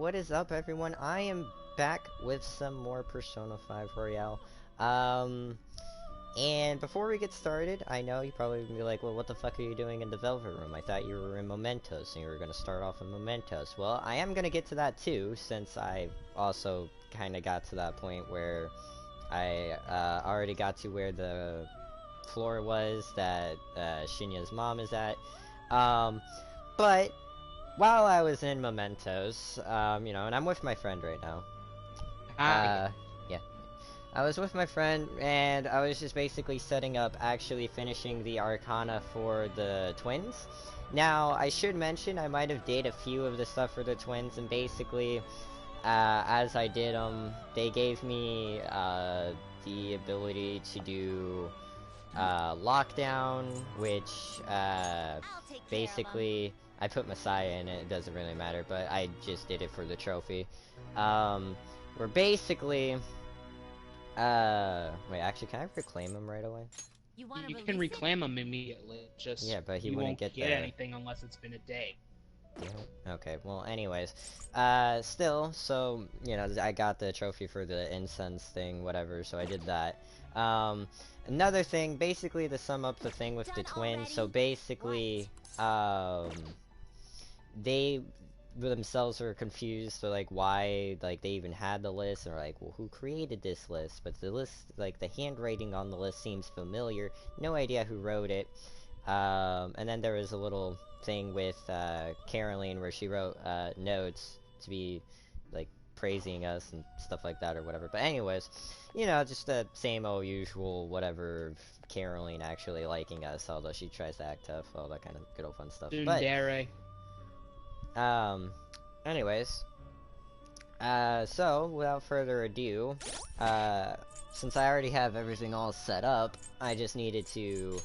what is up, everyone? I am back with some more Persona 5 Royale. And before we get started, I know you probably gonna be like, well, what the fuck are you doing in the Velvet Room? I thought you were in Mementos, and you were gonna start off in Mementos. Well, I am gonna get to that too, since I also kinda got to that point where I already got to where the floor was that Shinya's mom is at. But while I was in Mementos, you know, and I'm with my friend right now. Yeah. I was with my friend, and I was just basically setting up actually finishing the Arcana for the twins. Now, I should mention, I might have did a few of the stuff for the twins, and basically, as I did them, they gave me, the ability to do, Lockdown, which, basically, I put Messiah in it, it doesn't really matter, but I just did it for the trophy. We're basically, wait, actually, can I reclaim him right away? You can reclaim them immediately, just yeah, but he you wouldn't won't get the... anything unless it's been a day. Okay, well, anyways, still, so, you know, I got the trophy for the incense thing, whatever, so I did that. Another thing, basically, to sum up the thing with the twins, so basically, they themselves were confused, so like why like they even had the list, and like, well, who created this list? But the list, like the handwriting on the list seems familiar. No idea who wrote it. And then there was a little thing with Caroline where she wrote notes to be like praising us and stuff like that or whatever. But anyways, you know, just the same old usual whatever. Caroline actually liking us, although she tries to act tough, all that kind of good old fun stuff. Tsundere. Anyways, so, without further ado, since I already have everything all set up, I just needed to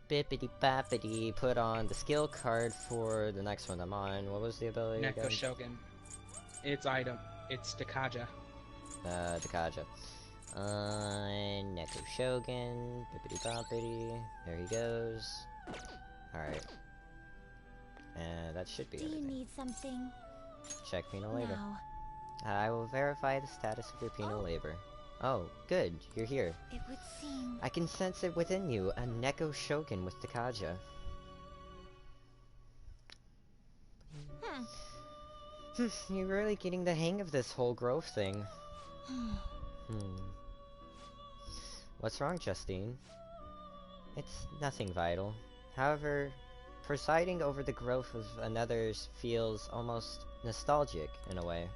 bippity-bappity put on the skill card for the next one I'm on. What was the ability Neko again? Shogun. It's item. It's Dakaja. Dakaja. Neko Shogun, bippity-boppity, there he goes. Alright. And that should be everything. Do you need something? Check penal labor. No. I will verify the status of your penal labor. Oh, good, you're here. It would seem... I can sense it within you, a Neko Shogun with Dakaja. You're really getting the hang of this whole growth thing. What's wrong, Justine? It's nothing vital. However, presiding over the growth of another's feels almost nostalgic, in a way.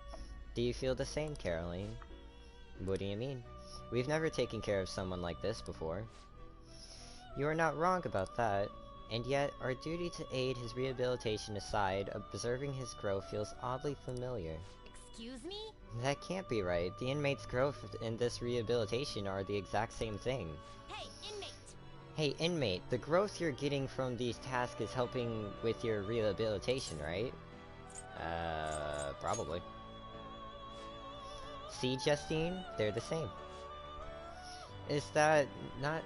Do you feel the same, Caroline? What do you mean? We've never taken care of someone like this before. You are not wrong about that, and yet our duty to aid his rehabilitation aside, observing his growth feels oddly familiar. Excuse me? That can't be right. The inmate's growth and this rehabilitation are the exact same thing. Hey, inmate! Hey, inmate, the growth you're getting from these tasks is helping with your rehabilitation, right? Probably. See, Justine? They're the same. Is that not,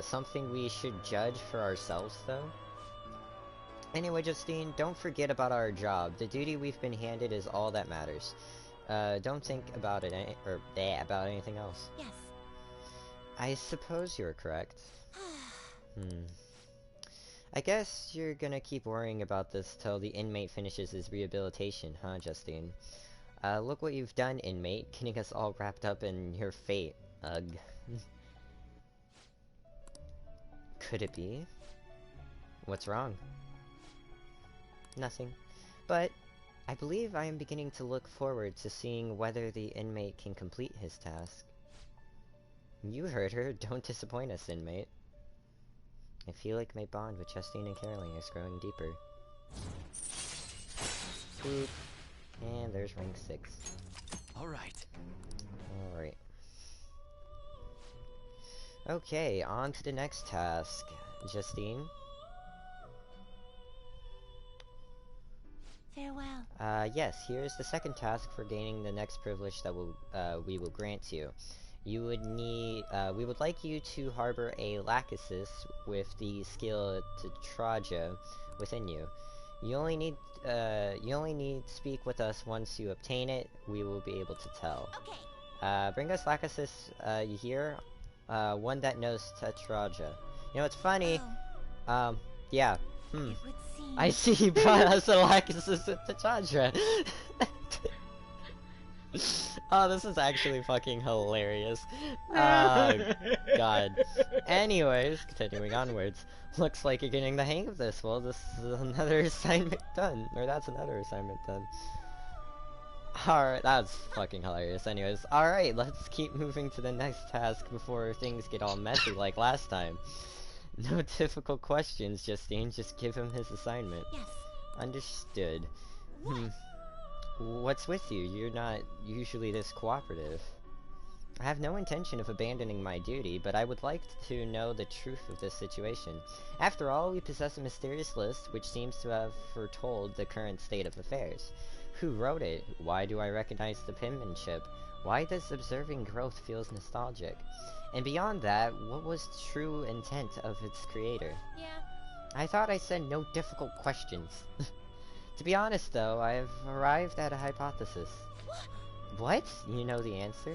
something we should judge for ourselves, though? Anyway, Justine, don't forget about our job. The duty we've been handed is all that matters. Don't think about it, about anything else. Yes. I suppose you're correct. I guess you're gonna keep worrying about this till the inmate finishes his rehabilitation, huh, Justine? Look what you've done, inmate, getting us all wrapped up in your fate. Ugh. Could it be? What's wrong? Nothing. But I believe I am beginning to look forward to seeing whether the inmate can complete his task. You heard her. Don't disappoint us, inmate. I feel like my bond with Justine and Caroline is growing deeper. Boop. And there's rank 6. Alright. Alright. Okay, on to the next task. Justine? Farewell. Yes, here is the second task for gaining the next privilege that we will grant you. You would need, we would like you to harbor a Lachesis with the skill Tetraja within you. You only need to speak with us once you obtain it. We will be able to tell. Okay. Bring us Lachesis, you hear? One that knows Tetraja. You know, it's funny. Oh, Yeah. it would seem. I see you brought us a Lachesis and Tetraja. Oh, this is actually fucking hilarious. God. Anyways, continuing onwards. Looks like you're getting the hang of this. Well, this is another assignment done. Or that's another assignment done. Alright, that's fucking hilarious. Anyways, alright, let's keep moving to the next task before things get all messy like last time. No difficult questions, Justine. Just give him his assignment. Yes. Understood. What? What's with you? You're not usually this cooperative. I have no intention of abandoning my duty, but I would like to know the truth of this situation. After all, we possess a mysterious list which seems to have foretold the current state of affairs. Who wrote it? Why do I recognize the penmanship? Why does observing growth feels nostalgic? And beyond that, what was the true intent of its creator? Yeah. I thought I said no difficult questions. To be honest though, I have arrived at a hypothesis. What? You know the answer?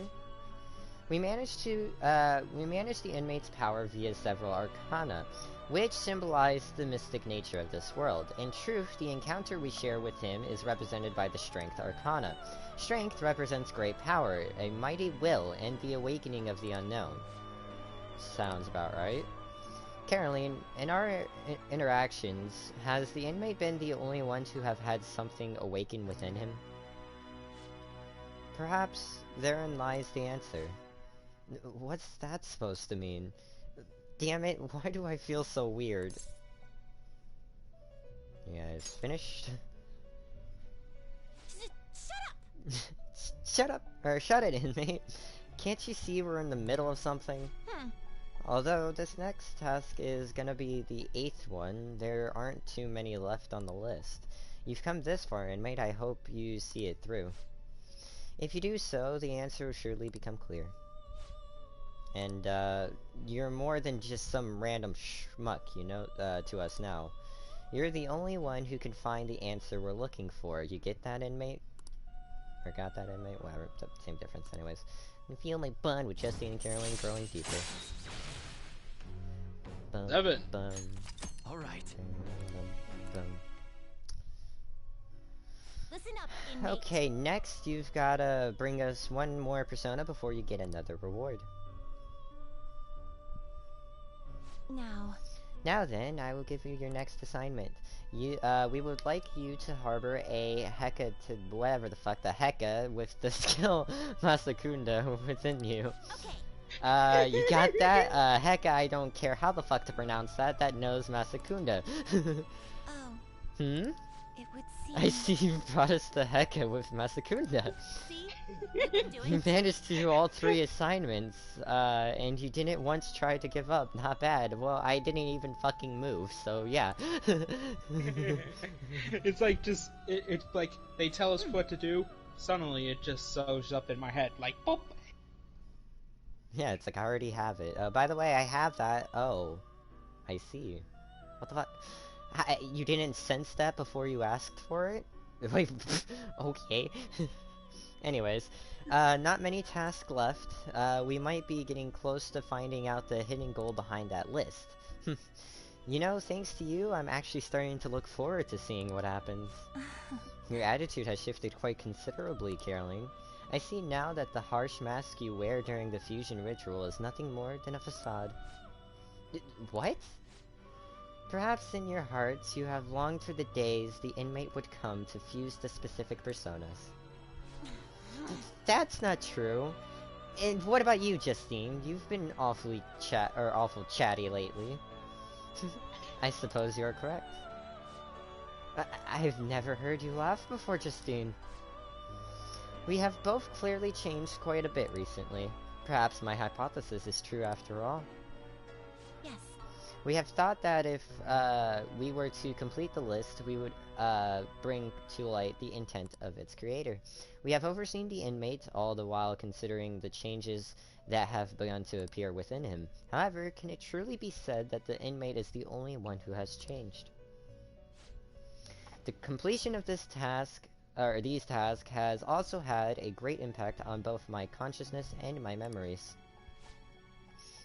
We managed the inmate's power via several arcana, which symbolize the mystic nature of this world. In truth, the encounter we share with him is represented by the Strength Arcana. Strength represents great power, a mighty will, and the awakening of the unknown. Sounds about right. Caroline, in our interactions, has the inmate been the only one to have had something awaken within him? Perhaps therein lies the answer. What's that supposed to mean? Damn it, why do I feel so weird? You guys finished? Shut up! Shut up! Or shut it, inmate! Can't you see we're in the middle of something? Although this next task is gonna be the 8th one, there aren't too many left on the list. You've come this far, inmate. I hope you see it through. If you do so, the answer will surely become clear. And, you're more than just some random schmuck, you know, to us now. You're the only one who can find the answer we're looking for. You get that, inmate? Or got that, inmate? Whatever, same difference anyways. I feel my bond with Justine and Caroline growing deeper. Bum, 7. bum, Alright. bum. Listen up, inmate. Okay, next you've gotta bring us one more persona before you get another reward. Now then, I will give you your next assignment. We would like you to harbor a Heka to whatever the fuck the Heka with the skill Masakunda within you. Okay. You got that? Heka, I don't care how the fuck to pronounce that knows Masakunda. Oh, Hmm? it would seem. I see you brought us the Heka with Masakunda. See? I've been doing You managed to do all 3 assignments, and you didn't once try to give up. Not bad. Well, I didn't even fucking move, so yeah. It's like it's like they tell us what to do, suddenly it just shows up in my head, like, boop! Yeah, it's like I already have it. By the way, I have that. Oh. I see. What the fuck? You didn't sense that before you asked for it? Wait, okay. Anyways, not many tasks left. We might be getting close to finding out the hidden goal behind that list. You know, thanks to you, I'm actually starting to look forward to seeing what happens. Your attitude has shifted quite considerably, Caroline. I see now that the harsh mask you wear during the fusion ritual is nothing more than a facade. What? Perhaps in your hearts you have longed for the days the inmate would come to fuse the specific personas. That's not true. And what about you, Justine? You've been awful chatty lately. I suppose you're correct. I've never heard you laugh before, Justine. We have both clearly changed quite a bit recently. Perhaps my hypothesis is true after all. Yes. We have thought that if we were to complete the list, we would bring to light the intent of its creator. We have overseen the inmate, all the while considering the changes that have begun to appear within him. However, can it truly be said that the inmate is the only one who has changed? The completion of this task, or these tasks, has also had a great impact on both my consciousness and my memories.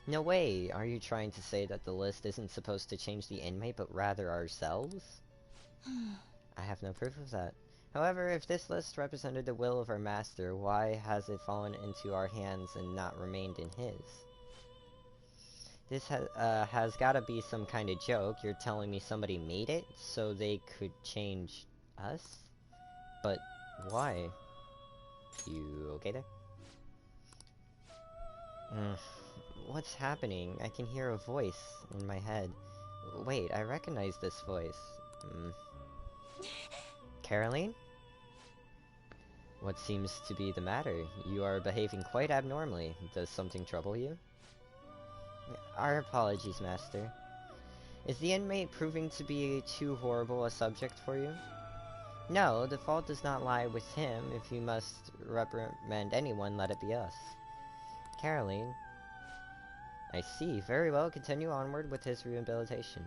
No way! Are you trying to say that the list isn't supposed to change the inmate, but rather ourselves? I have no proof of that. However, if this list represented the will of our master, why has it fallen into our hands and not remained in his? This has gotta be some kind of joke. You're telling me somebody made it so they could change us? But why? You okay there? What's happening? I can hear a voice in my head. Wait, I recognize this voice. Caroline? What seems to be the matter? You are behaving quite abnormally. Does something trouble you? Our apologies, Master. Is the inmate proving to be too horrible a subject for you? No, the fault does not lie with him. If you must reprimand anyone, let it be us. Caroline. I see. Very well, continue onward with his rehabilitation.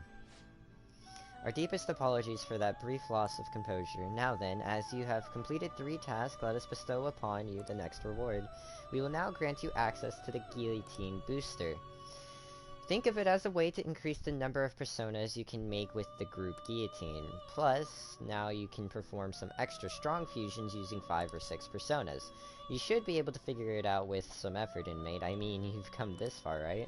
Our deepest apologies for that brief loss of composure. Now then, as you have completed 3 tasks, let us bestow upon you the next reward. We will now grant you access to the Guillotine Booster. Think of it as a way to increase the number of personas you can make with the group Guillotine. Plus, now you can perform some extra strong fusions using 5 or 6 personas. You should be able to figure it out with some effort, inmate. I mean, you've come this far, right?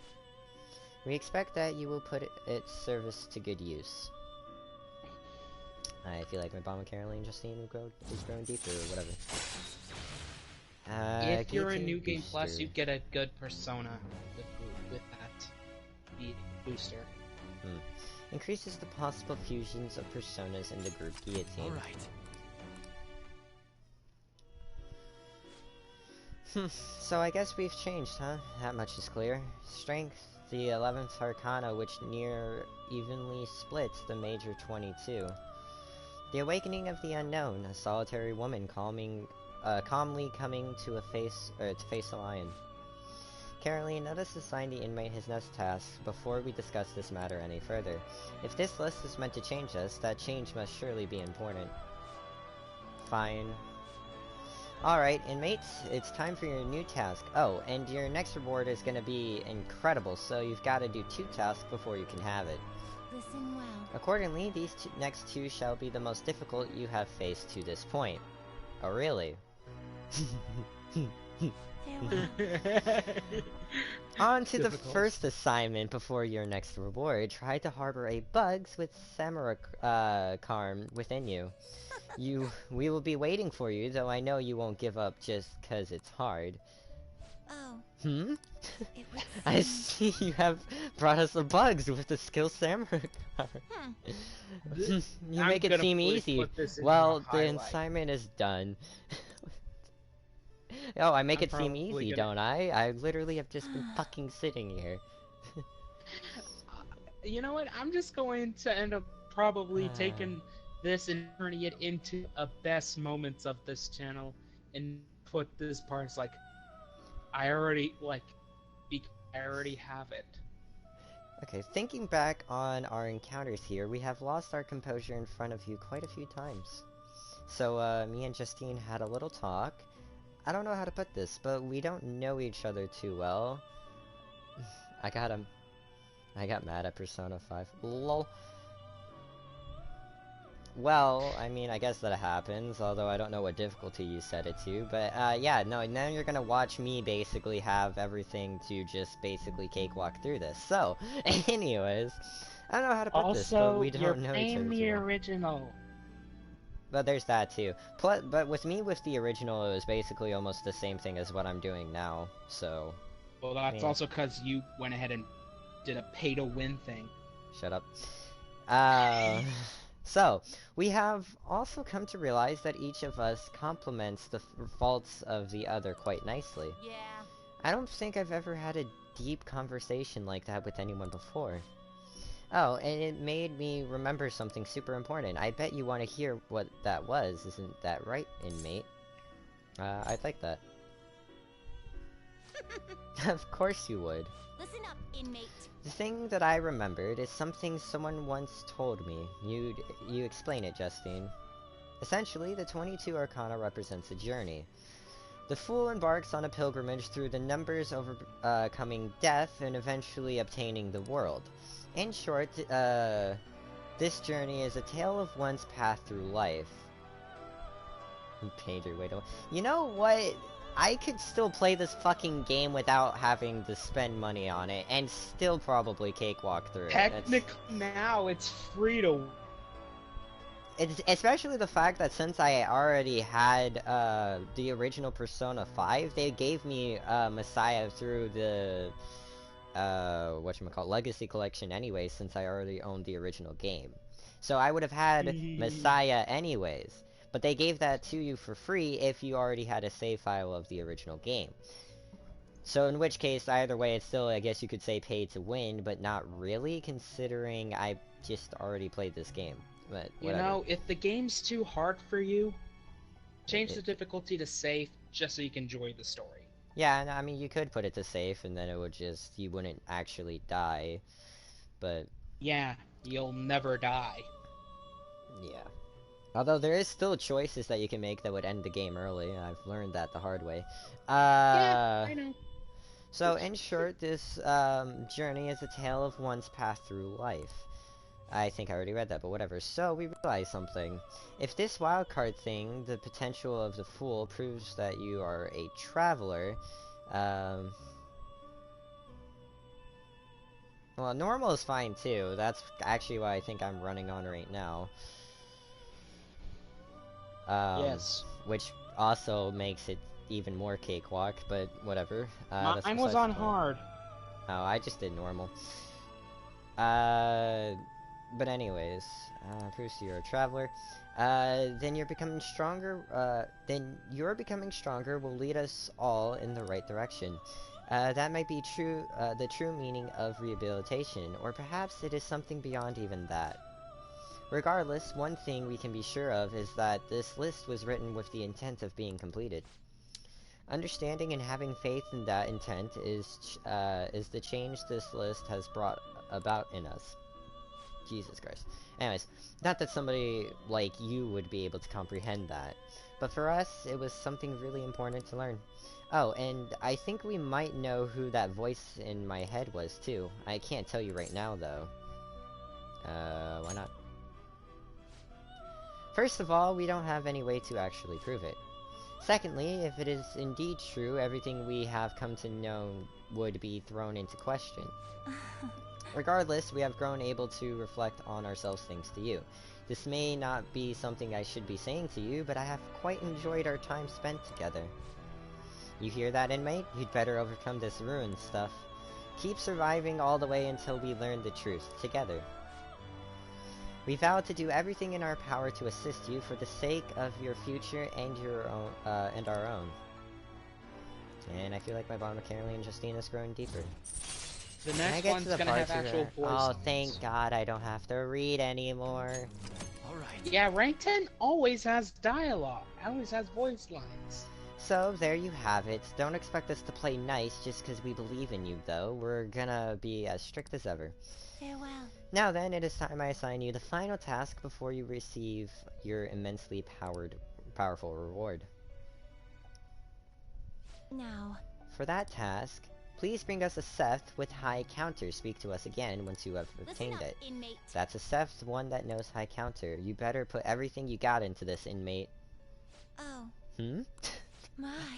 We expect that you will put its service to good use. I feel like my bond with Caroline Justine is growing deeper, or whatever. If you're in New Game Booster. Plus, you get a good persona with that booster. Increases the possible fusions of personas in the group Guillotine. Alright. So I guess we've changed, huh? That much is clear. Strength, the 11th Arcana, which near evenly splits the major 22. The Awakening of the Unknown, a solitary woman calmly coming to face a lion. Caroline, let us assign the inmate his next task before we discuss this matter any further. If this list is meant to change us, that change must surely be important. Fine. Alright, inmates, it's time for your new task. Oh, and your next reward is gonna be incredible, so you've gotta do 2 tasks before you can have it. Listen well. Accordingly, these next 2 shall be the most difficult you have faced to this point. Oh, really? Farewell. On to the first assignment before your next reward. Try to harbor a bugs with Samurai Karm within you. We will be waiting for you, though I know you won't give up just 'cause it's hard. Oh, it would I seem... see you have brought us the bugs with the skill Samurai Karm. You I'm make it gonna seem put easy. this in Well, your the highlight. assignment is done. Oh, I make I'm it seem probably easy, gonna- don't I? I literally have just been fucking sitting here. You know what? I'm just going to end up probably taking this and turning it into a best moments of this channel and put this part as like I already have it. Okay, thinking back on our encounters here, we have lost our composure in front of you quite a few times. So, me and Justine had a little talk. I don't know how to put this, but we don't know each other too well. I got mad at Persona 5. Lol. Well, I mean, I guess that happens, although I don't know what difficulty you set it to, but, yeah, no, now you're gonna watch me basically have everything to just basically cakewalk through this. So, anyways, I don't know how to put this, but we don't know each other too well. original. But there's that too. Plus, but with me, with the original, it was basically almost the same thing as what I'm doing now, so... Well, that's Yeah. also because you went ahead and did a pay-to-win thing. Shut up. So, we have also come to realize that each of us complements the faults of the other quite nicely. Yeah. I don't think I've ever had a deep conversation like that with anyone before. Oh, and it made me remember something super important. I bet you want to hear what that was, isn't that right, inmate? I'd like that. Of course you would. Listen up, inmate. The thing that I remembered is something someone once told me. You explain it, Justine. Essentially, the 22 Arcana represents a journey. The fool embarks on a pilgrimage through the numbers overcoming death and eventually obtaining the world. In short, this journey is a tale of one's path through life. Paid your way to... You know what? I could still play this fucking game without having to spend money on it, and still probably cakewalk through it. Technically, now it's free to. It's especially the fact that since I already had the original Persona 5, they gave me Messiah through the whatchamacallit, Legacy Collection anyway, since I already owned the original game. So I would have had Messiah anyways. But they gave that to you for free if you already had a save file of the original game. So in which case, either way, it's still, I guess you could say, pay to win, but not really, considering I just already played this game. But whatever. You know, if the game's too hard for you, change the difficulty to safe, just so you can enjoy the story. Yeah, no, I mean, you could put it to safe, and then it would just, you wouldn't actually die, but... Yeah, you'll never die. Yeah. Although there is still choices that you can make that would end the game early. I've learned that the hard way. Yeah, I know. So in short, this journey is a tale of one's path through life. I think I already read that, but whatever. So we realize something. If this wildcard thing, the potential of the fool, proves that you are a traveler, well, normal is fine too. That's actually what I think I'm running on right now. Yes. Which also makes it even more cakewalk, but whatever. Mine was on hard. Oh, I just did normal. But anyways, proves you're a traveler. Then you're becoming stronger, will lead us all in the right direction. That might be true, the true meaning of rehabilitation, or perhaps it is something beyond even that. Regardless, one thing we can be sure of is that this list was written with the intent of being completed. Understanding and having faith in that intent is the change this list has brought about in us. Jesus Christ. Anyways, not that somebody like you would be able to comprehend that, but for us, it was something really important to learn. Oh, and I think we might know who that voice in my head was, too. I can't tell you right now, though. Why not? First of all, we don't have any way to actually prove it. Secondly, if it is indeed true, everything we have come to know would be thrown into question. Regardless, we have grown able to reflect on ourselves thanks to you. This may not be something I should be saying to you, but I have quite enjoyed our time spent together. You hear that, inmate? You'd better overcome this ruin stuff. Keep surviving all the way until we learn the truth, together. We vow to do everything in our power to assist you for the sake of your future and your own, and our own. And I feel like my bond with Caroline and Justine is growing deeper. The next one's gonna have actual voice lines. Thank God I don't have to read anymore. Alright. Yeah, rank 10 always has dialogue. Always has voice lines. So, there you have it. Don't expect us to play nice just because we believe in you, though. We're gonna be as strict as ever. Farewell. Now then, it is time I assign you the final task before you receive your immensely powerful reward. Now. For that task, please bring us a Seth with high counter. Speak to us again once you have obtained it. Inmate. That's a Seth, one that knows high counter. You better put everything you got into this, inmate. Oh. Hmm? My.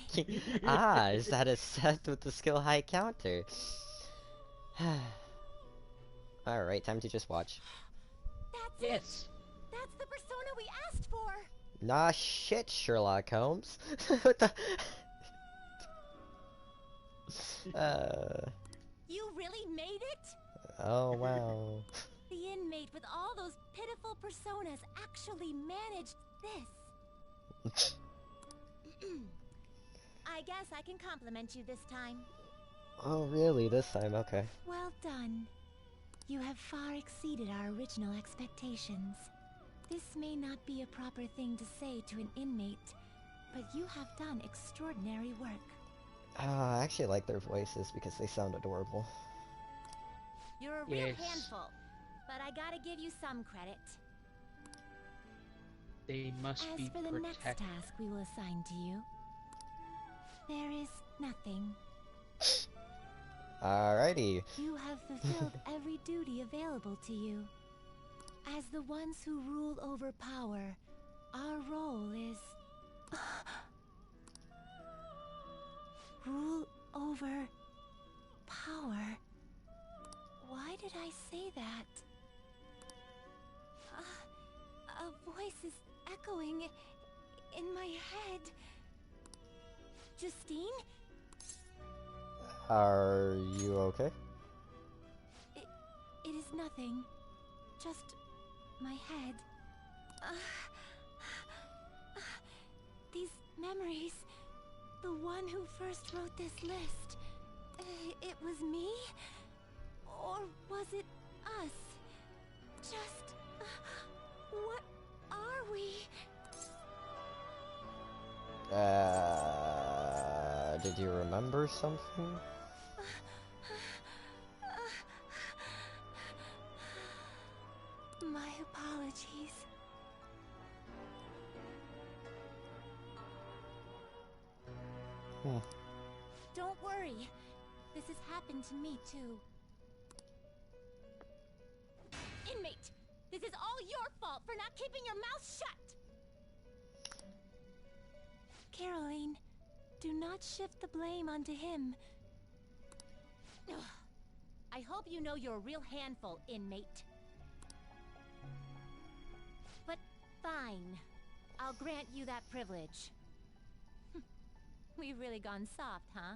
Is that a Seth with the skill high counter? Alright, time to just watch. That's Yes. it. That's the persona we asked for. Nah shit, Sherlock Holmes. What the... You really made it? Oh wow. The inmate with all those pitiful personas actually managed this. I guess I can compliment you this time. Oh really, this time, okay. Well done. You have far exceeded our original expectations. This may not be a proper thing to say to an inmate, but you have done extraordinary work. I actually like their voices because they sound adorable. You're a real Yes. handful, but I gotta give you some credit. They must As be for the next protected. task we will assign to you, there is nothing. Alrighty. You have fulfilled every duty available to you. As the ones who rule over power, our role is... rule over power. Why did I say that? A voice is echoing in my head. Justine? Are you okay? It is nothing. Just my head. These memories. The one who first wrote this list. It was me? Or was it us? Just... what are we? Did you remember something? My apologies. Don't worry. This has happened to me too. Inmate, this is all your fault for not keeping your mouth shut. Caroline, do not shift the blame onto him. I hope you know you're a real handful, inmate. But fine. I'll grant you that privilege. We've really gone soft, huh?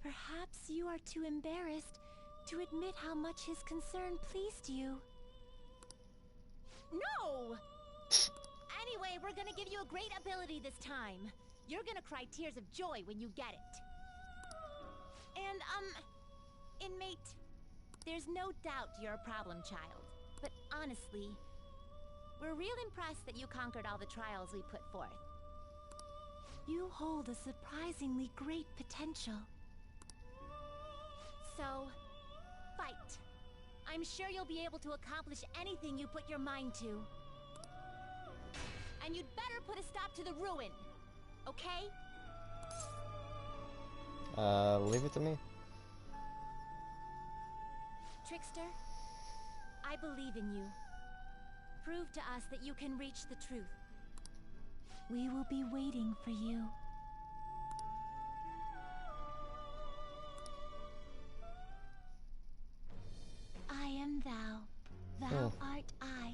Perhaps you are too embarrassed to admit how much his concern pleased you. No! Anyway, we're gonna give you a great ability this time. You're gonna cry tears of joy when you get it. And, inmate, there's no doubt you're a problem child. But honestly, we're real impressed that you conquered all the trials we put forth. You hold a surprisingly great potential. So, fight. I'm sure you'll be able to accomplish anything you put your mind to. And you'd better put a stop to the ruin, okay? Leave it to me. Trickster, I believe in you. Prove to us that you can reach the truth. We will be waiting for you. I am thou. Thou art I.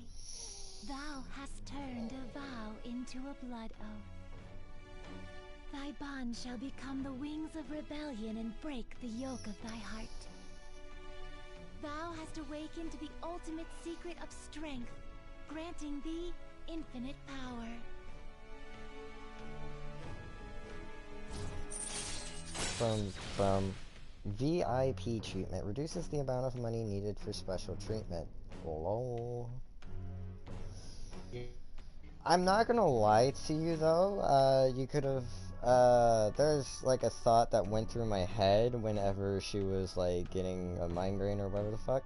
Thou hast turned a vow into a blood oath. Thy bond shall become the wings of rebellion and break the yoke of thy heart. Thou hast awakened to the ultimate secret of strength, granting thee infinite power. From VIP treatment reduces the amount of money needed for special treatment. Lol. I'm not gonna lie to you though, you could have, there's like a thought that went through my head whenever she was like getting a migraine or whatever the fuck.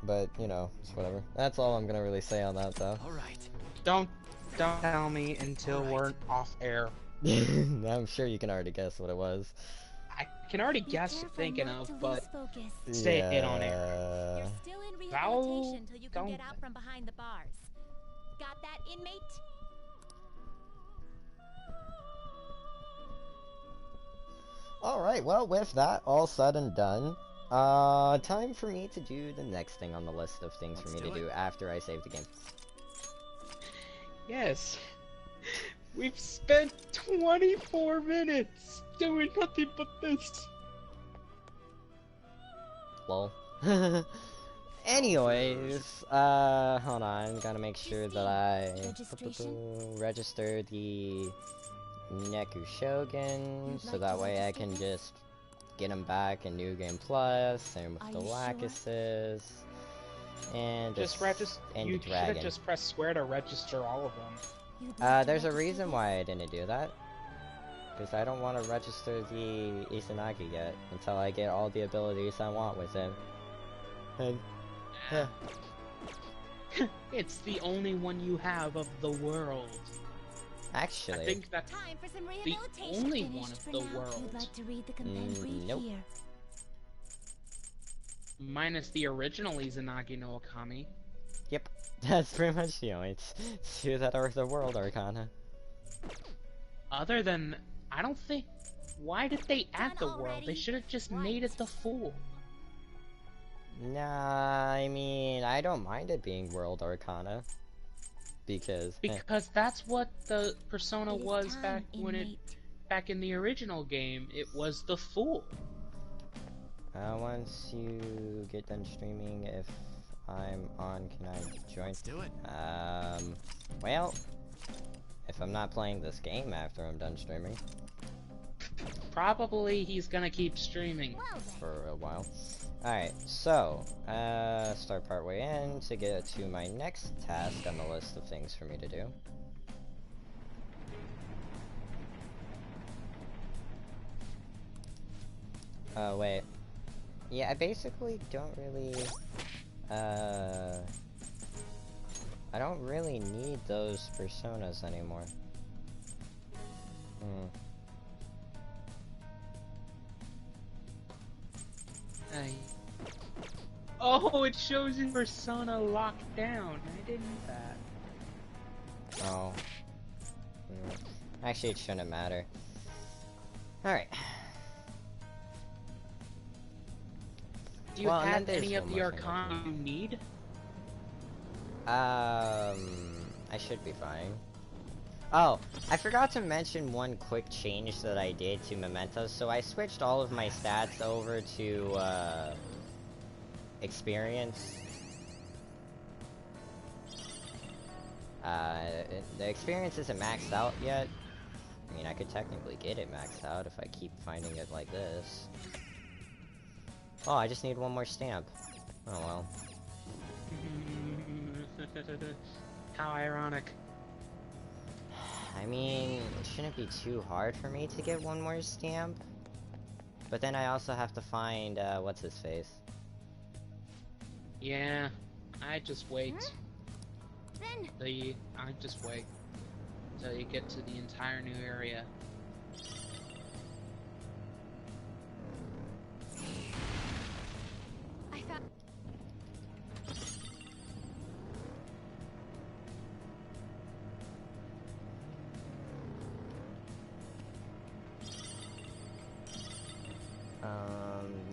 But, you know, it's whatever. That's all I'm gonna really say on that though. Alright. Don't tell me until we're off air. I'm sure you can already guess what it was. I can already Be guess what you're careful thinking not of, to but lose focus. say it on air. You're still in rehabilitation till you can get out from behind the bars. Got that, inmate? Alright, well, with that all said and done, time for me to do the next thing on the list of things for me to do after I save the game. Yes. We've spent 24 minutes doing nothing but this. Lol. Anyways, hold on, gotta make sure that I register the Neku Shogun, so that way I can just get them back in New Game Plus, same with the Lacuses, and Just register. and You the should have Dragon. just pressed square to register all of them. You'd like to There's a register reason this? why I didn't do that. Because I don't want to register the Izanagi yet until I get all the abilities I want with him. And It's the only one you have of the world. actually, I think that's Time for some the rehabilitation. only Finished one of for the now. world. You'd like to read the companion brief nope. here. Minus the original Izanagi no Okami. Yep, that's pretty much the only two that are the world arcana. Other than, I don't think. Why did they add the Done world? They already? should have just Right. made it the Fool. Nah, I mean, I don't mind it being world arcana. Because, Because that's what the Persona It is was time, back when it, inmate. back in the original game. It was the Fool. once you get done streaming, if I'm on, can I join? Let's do it. Well, if I'm not playing this game after I'm done streaming Probably he's gonna keep streaming. Well then. for a while. Alright, so, start partway in to get to my next task on the list of things for me to do. Oh, wait. Yeah, I basically don't really, I don't really need those personas anymore. Aye. Oh, it shows in Persona locked down. I didn't know that. Oh. Actually, it shouldn't matter. Alright. Do you Well, and then have there's any of one the more thing I Arcana you need? I should be fine. Oh, I forgot to mention one quick change that I did to Mementos. So I switched all of my stats over to, experience. The experience isn't maxed out yet. I mean, I could technically get it maxed out if I keep finding it like this. Oh, I just need one more stamp. Oh well. How ironic. I mean, it shouldn't be too hard for me to get one more stamp. But then I also have to find, what's his face? Yeah, I just wait. Then I just wait until you get to the entire new area. I found.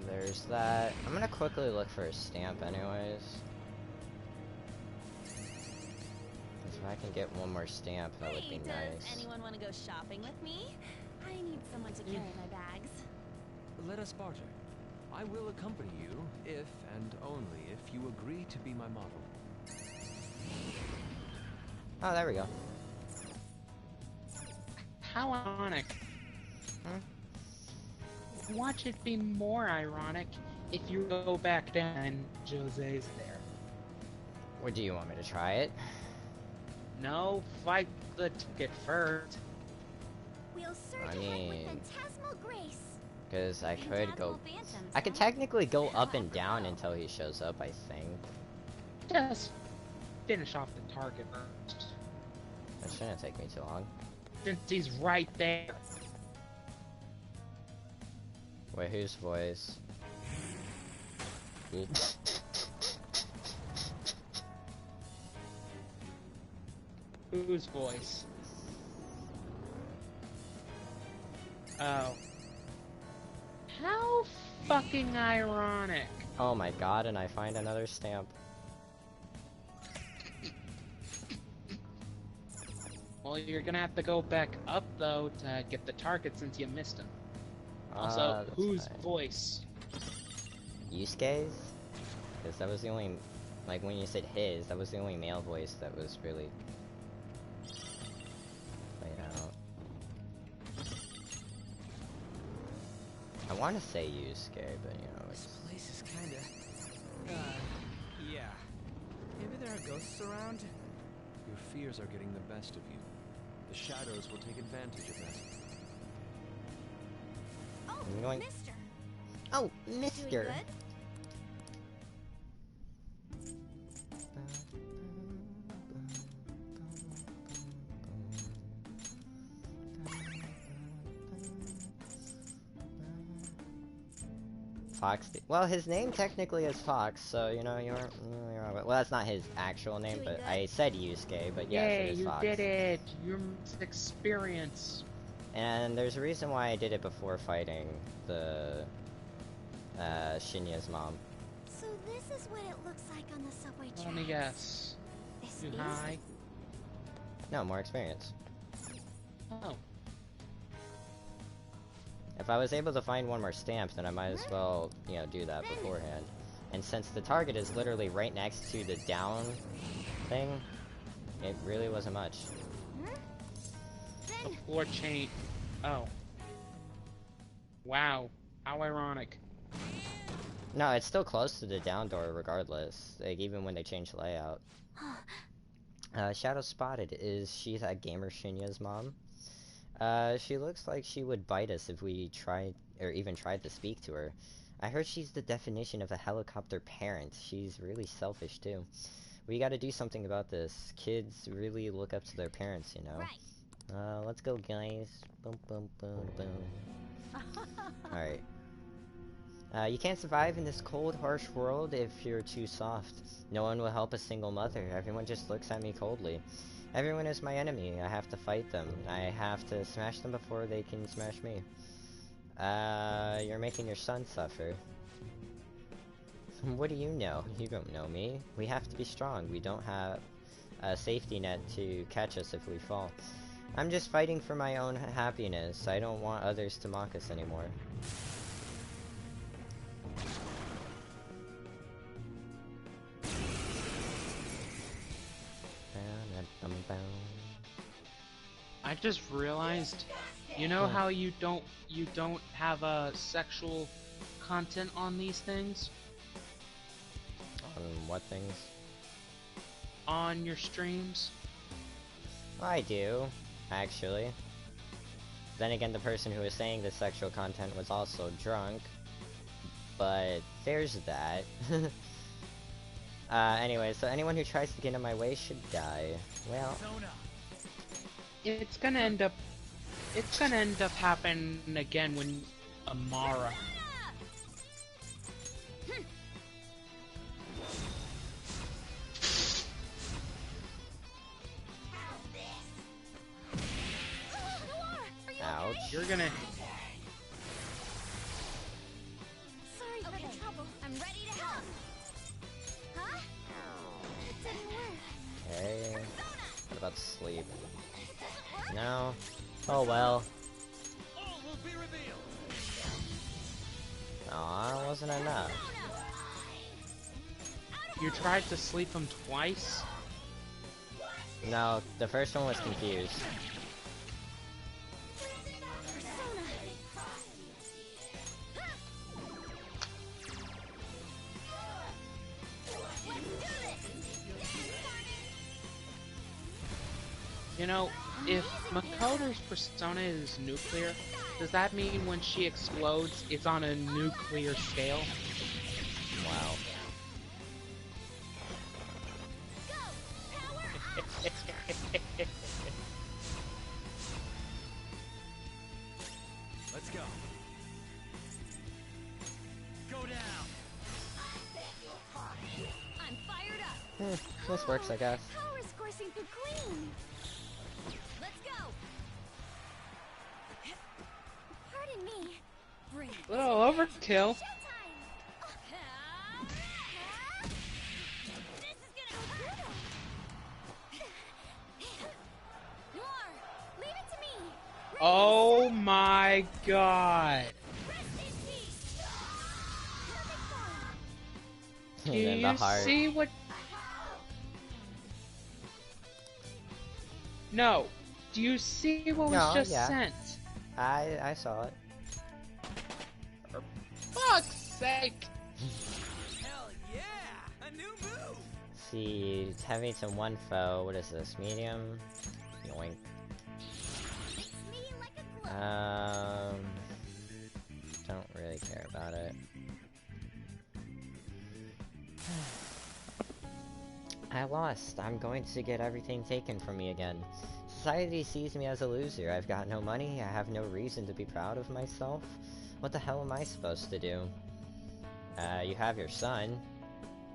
There's that. I'm gonna quickly look for a stamp anyways. If I can get one more stamp, that would be Hey, nice. does anyone want to go shopping with me? I need someone to carry my bags. Let us barter. I will accompany you if and only if you agree to be my model. Oh, there we go. How ironic. Watch it be more ironic if you go back down and Jose's there. Or do you want me to try it? No, fight the ticket first. We'll surge I ahead with mean- phantasmal grace. Because I could go... Phantasmal phantoms, I could huh? technically go up and However, down no. until he shows up, I think. Just finish off the target first. That shouldn't take me too long. Since he's right there. Wait, whose voice? Whose voice? Oh. How fucking ironic. Oh my god, and I find another stamp. Well, you're gonna have to go back up, though, to get the target since you missed him. Also, That's whose fine. voice? Yusuke's? Because that was the only... Like, when you said his, that was the only male voice that was really... played out. I want to say Yusuke, but you know, This it's... place is kinda... yeah. Maybe there are ghosts around? Your fears are getting the best of you. shadows will take advantage of that. Oh, I'm going- mister. Oh, Doing mister! good? Fox. Well, his name technically is Fox, so you know you're. Well, that's not his actual name, Doing but good? I said Yusuke, but yes, Yay, it is you Fox. did it! Your experience. And there's a reason why I did it before fighting the Shinya's mom. So this is what it looks like on the subway tracks. Let me guess. This Too is high? No, more experience. Oh. If I was able to find one more stamp, then I might as well, you know, do that beforehand. And since the target is literally right next to the down thing, it really wasn't much. The floor chain. Oh. Wow. How ironic. No, it's still close to the down door regardless, like even when they change the layout. Shadow spotted. Is she that gamer Shinya's mom? She looks like she would bite us if we tried, or even tried to speak to her. I heard she's the definition of a helicopter parent. She's really selfish too. We gotta do something about this. Kids really look up to their parents, you know? right. Let's go guys. Boom, boom, boom, boom. Alright. You can't survive in this cold, harsh world if you're too soft. No one will help a single mother. Everyone just looks at me coldly. Everyone is my enemy. I have to fight them. I have to smash them before they can smash me. You're making your son suffer. What do you know? You don't know me. We have to be strong. We don't have a safety net to catch us if we fall. I'm just fighting for my own happiness. I don't want others to mock us anymore. I just realized, you know how you don't have a sexual content on these things? On what things? On your streams? I do, actually. Then again, the person who was saying the sexual content was also drunk. But there's that. Anyway, so anyone who tries to get in my way should die. Well, It's gonna end up happening again when Amara. ouch. You're gonna Sorry for the trouble. I'm ready to help. Huh? It didn't work. Okay. What about sleep? No. Oh well. Aw, wasn't enough. You tried to sleep him twice? No, the first one was confused. You know, if Makoto's persona is nuclear, does that mean when she explodes, it's on a nuclear scale? Wow. Let's go. Go down. I'm fired up. This works, I guess. Power's coursing through clean. Let's go. Pardon me. Bring it. Little overkill. Showtime. This is gonna hurt. Noir, leave it to me. Oh my god. Rest in peace. Perfect form. Do And then the you heart. see what? No. Do you see what was No, just yeah. sent? I saw it. For fuck's sake! Hell yeah! A new move! See, it's heavy to one foe. What is this? Medium? Yoink. Don't really care about it. I lost. I'm going to get everything taken from me again. Society sees me as a loser. I've got no money. I have no reason to be proud of myself. What the hell am I supposed to do? You have your son,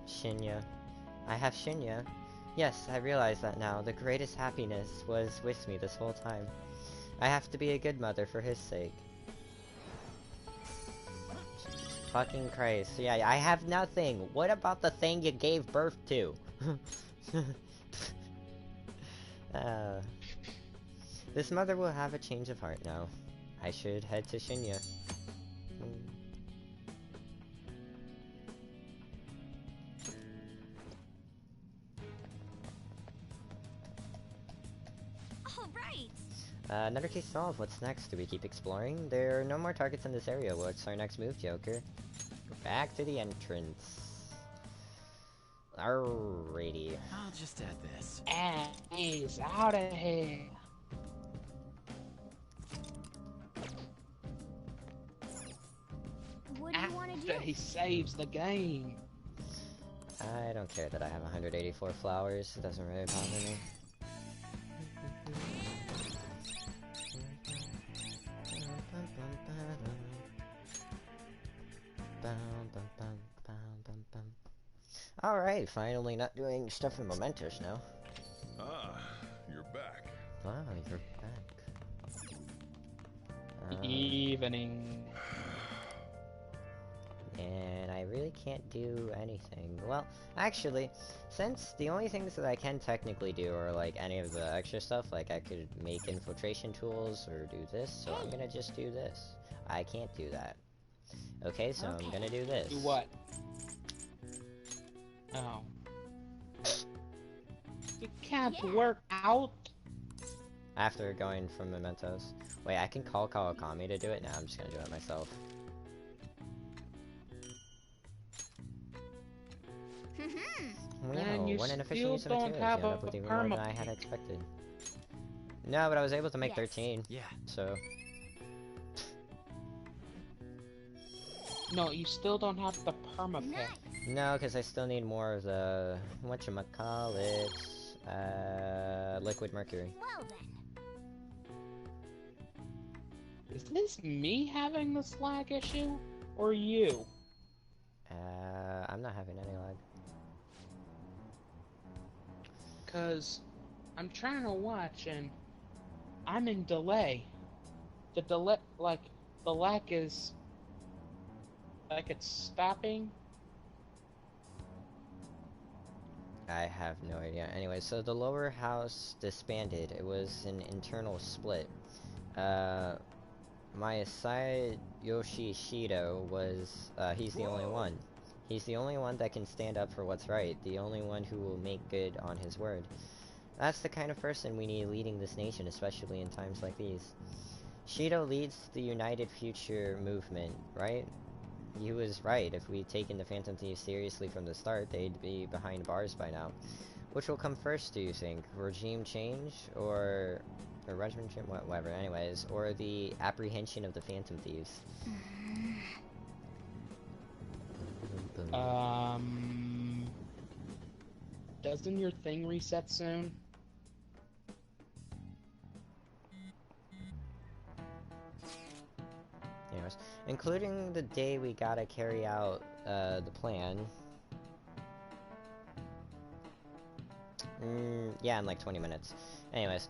Shinya. I have Shinya. Yes, I realize that now. The greatest happiness was with me this whole time. I have to be a good mother for his sake. Fucking Christ. Yeah, I have nothing. What about the thing you gave birth to? This mother will have a change of heart now. I should head to Shinya. Another case solved. What's next? Do we keep exploring? There are no more targets in this area. What's our next move, Joker? Back to the entrance. Alrighty. I'll just add this. And he's out of here. What do you want to After do? he saves the game. I don't care that I have 184 flowers. It doesn't really bother me. Alright, finally not doing stuff in Mementos now. Ah, you're back. Wow, you're back. Evening. And I really can't do anything. Well, actually, since the only things that I can technically do are like any of the extra stuff, like I could make infiltration tools or do this, so I'm gonna just do this. I can't do that. Okay, so I'm gonna do this. Do what? Oh. You can't work out? After going from Mementos. Wait, I can call Kawakami to do it? Nah, I'm just gonna do it myself. Wow, Man, you when an official still use of don't materials, have you end up a with even more than I had perma- expected. No, but I was able to make Yes. 13, Yeah. so... No, you still don't have the perma Nice. pick. No, because I still need more of the... whatchamacallit... liquid mercury. Well then. Is this me having this lag issue? Or you? I'm not having any lag. Cause I'm trying to watch and I'm in delay. The delay, like, the lag is... like it's stopping. I have no idea. Anyway, so the lower house disbanded. It was an internal split. Masai Yoshishito was, he's the only one. He's the only one that can stand up for what's right, the only one who will make good on his word. That's the kind of person we need leading this nation, especially in times like these. Shido leads the United Future movement, right? He was right. If we'd taken the Phantom Thieves seriously from the start, they'd be behind bars by now. Which will come first, do you think? Regime change? Or regime change? Whatever, anyways. Or the apprehension of the Phantom Thieves? Doesn't your thing reset soon? Anyways, including the day we gotta carry out, the plan. Yeah, in like 20 minutes. Anyways,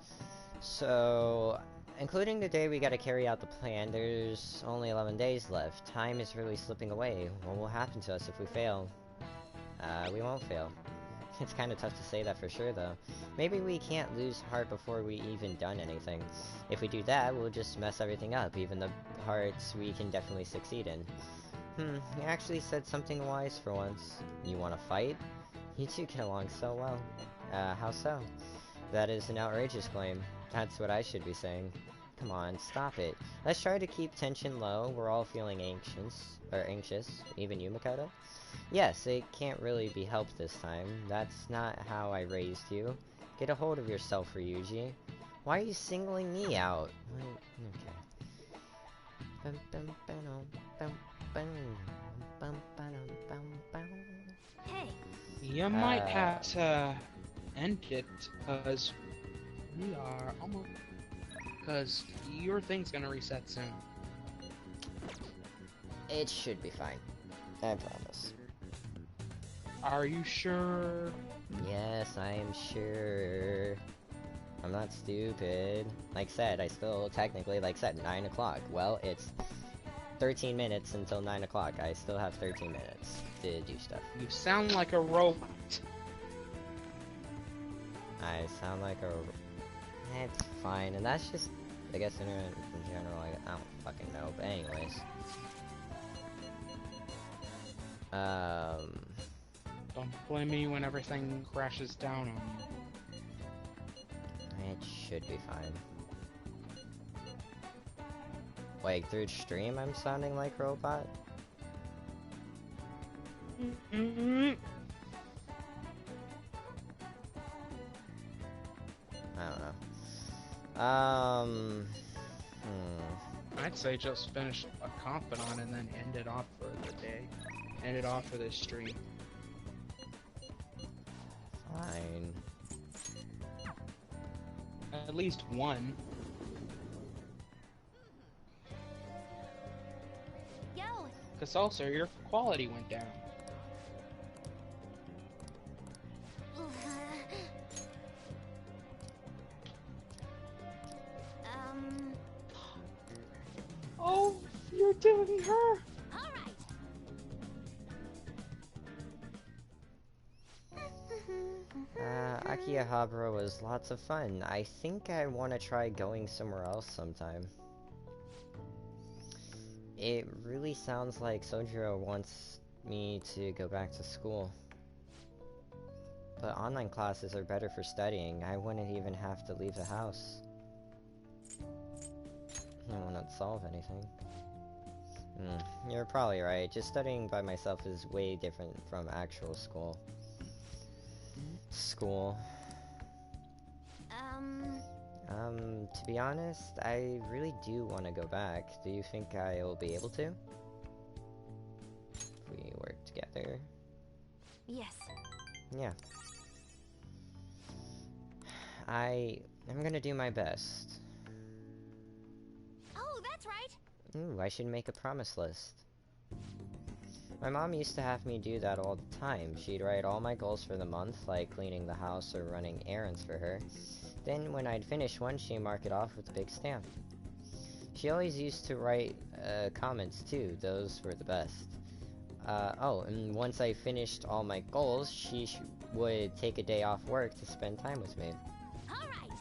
so, including the day we gotta carry out the plan, there's only 11 days left. Time is really slipping away. What will happen to us if we fail? We won't fail. It's kinda tough to say that for sure, though. Maybe we can't lose heart before we even done anything. If we do that, we'll just mess everything up, even the parts we can definitely succeed in. You actually said something wise for once. You wanna fight? You two get along so well. How so? That is an outrageous claim. That's what I should be saying. Come on, stop it. Let's try to keep tension low. We're all feeling anxious. Even you, Makoto? Yes, it can't really be helped this time. That's not how I raised you. Get a hold of yourself, Ryuji. Why are you singling me out? Okay. Bum, bum, ba-dum, bum, bum, bum, ba-dum, bum, bum. Hey, You might have to end it, because we are almost... Because your thing's gonna reset soon. It should be fine. I promise. Are you sure? Yes, I am sure. I'm not stupid. Like said, I still technically, like said, 9 o'clock. Well, it's 13 minutes until 9 o'clock. I still have 13 minutes to do stuff. You sound like a robot. I sound like a... It's fine, and that's just, I guess, internet in general. I don't fucking know, but anyways. Don't blame me when everything crashes down on you. It should be fine. Like, through stream I'm sounding like robot? I don't know. I'd say just finish a confidant and then end it off for the day. End it off for this stream. Fine. At least one. yo, Because also your quality went down. Oh, you're doing her. all right. Akihabara was lots of fun. I think I want to try going somewhere else sometime. It really sounds like Sojiro wants me to go back to school. But online classes are better for studying. I wouldn't even have to leave the house. I wouldn't solve anything. You're probably right. Just studying by myself is way different from actual school. To be honest, I really do want to go back. Do you think I'll be able to? If we work together. Yes. Yeah. I'm gonna do my best. Oh, that's right. Ooh, I should make a promise list. My mom used to have me do that all the time. She'd write all my goals for the month, like cleaning the house or running errands for her. Then when I'd finish one, she'd mark it off with a big stamp. She always used to write comments too. Those were the best. Oh, and once I finished all my goals, she would take a day off work to spend time with me. All right.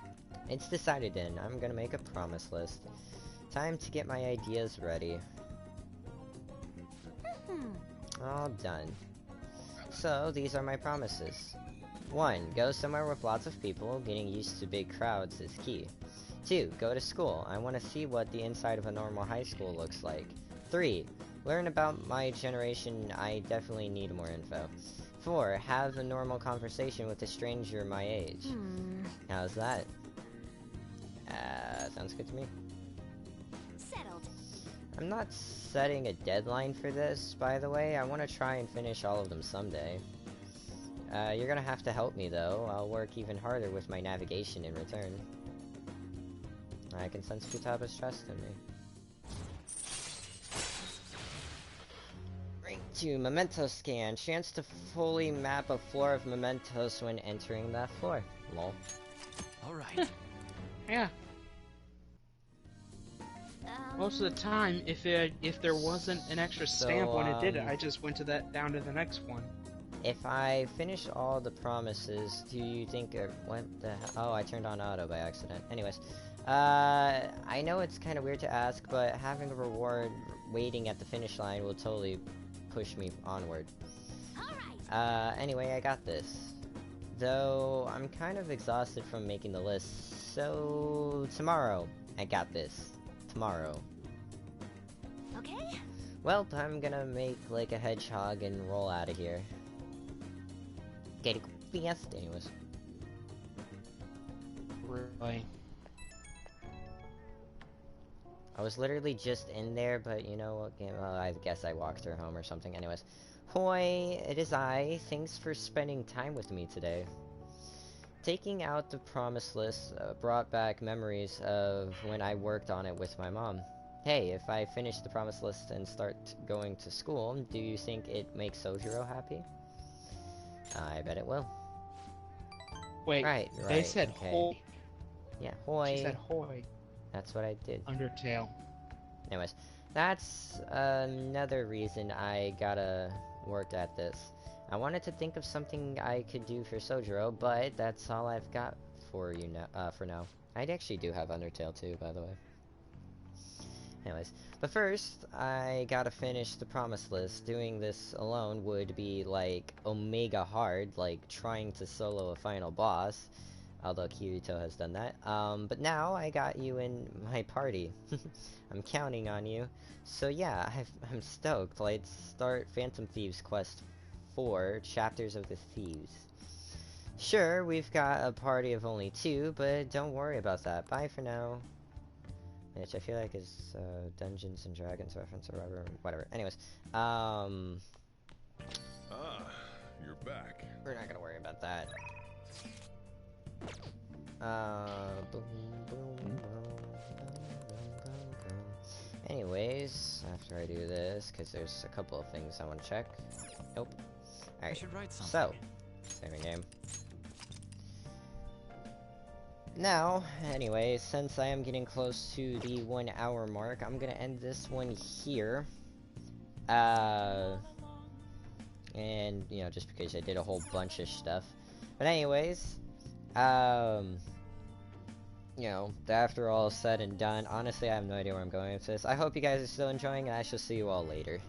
It's decided then. I'm gonna make a promise list. Time to get my ideas ready. All done. So, these are my promises. 1. Go somewhere with lots of people. Getting used to big crowds is key. 2. Go to school. I want to see what the inside of a normal high school looks like. 3. Learn about my generation. I definitely need more info. 4. Have a normal conversation with a stranger my age. How's that? Sounds good to me. Settled. I'm not setting a deadline for this, by the way. I want to try and finish all of them someday. You're gonna have to help me, though. I'll work even harder with my navigation in return. I can sense Futaba's trust in me. Rank 2, Memento Scan. Chance to fully map a floor of mementos when entering that floor. Lol. Alright. Yeah. Most of the time, if there wasn't an extra stamp when it did it, I just went down to the next one. If I finish all the promises, do you think what the hell? Oh, I turned on auto by accident. Anyways, I know it's kind of weird to ask, but having a reward waiting at the finish line will totally push me onward. Anyway, I got this. Though I'm kind of exhausted from making the list, so tomorrow I got this. Tomorrow. Okay. Well, I'm gonna make like a hedgehog and roll out of here. Get it fast, anyways. Really? I was literally just in there, but you know what? Well, I guess I walked her home or something. Anyways. Hoi, it is I. Thanks for spending time with me today. Taking out the promise list brought back memories of when I worked on it with my mom. Hey, if I finish the promise list and start going to school, do you think it makes Sojiro happy? I bet it will. Wait, Right, they said okay. hoi. Yeah, hoi. She said hoi. That's what I did. Undertale. Anyways, that's another reason I gotta work at this. I wanted to think of something I could do for Sojiro, but that's all I've got for you now. For now, I actually do have Undertale too, by the way. Anyways, but first, I gotta finish the promise list. Doing this alone would be like omega hard, like trying to solo a final boss. Although Kirito has done that. But now I got you in my party. I'm counting on you. So yeah, I'm stoked. Let's start Phantom Thieves Quest 4, Chapters of the Thieves. Sure, we've got a party of only 2, but don't worry about that. Bye for now. Which I feel like is Dungeons and Dragons reference or whatever. Anyways, Ah, you're back. we're not gonna worry about that. Boom, boom, boom, boom. Anyways, after I do this, because there's a couple of things I want to check. Nope. I Alright, should write something. so, saving game. Now, anyway, since I am getting close to the 1 hour mark, I'm gonna end this one here. And, you know, just because I did a whole bunch of stuff. But anyways, you know, after all is said and done, honestly, I have no idea where I'm going with this. I hope you guys are still enjoying, and I shall see you all later.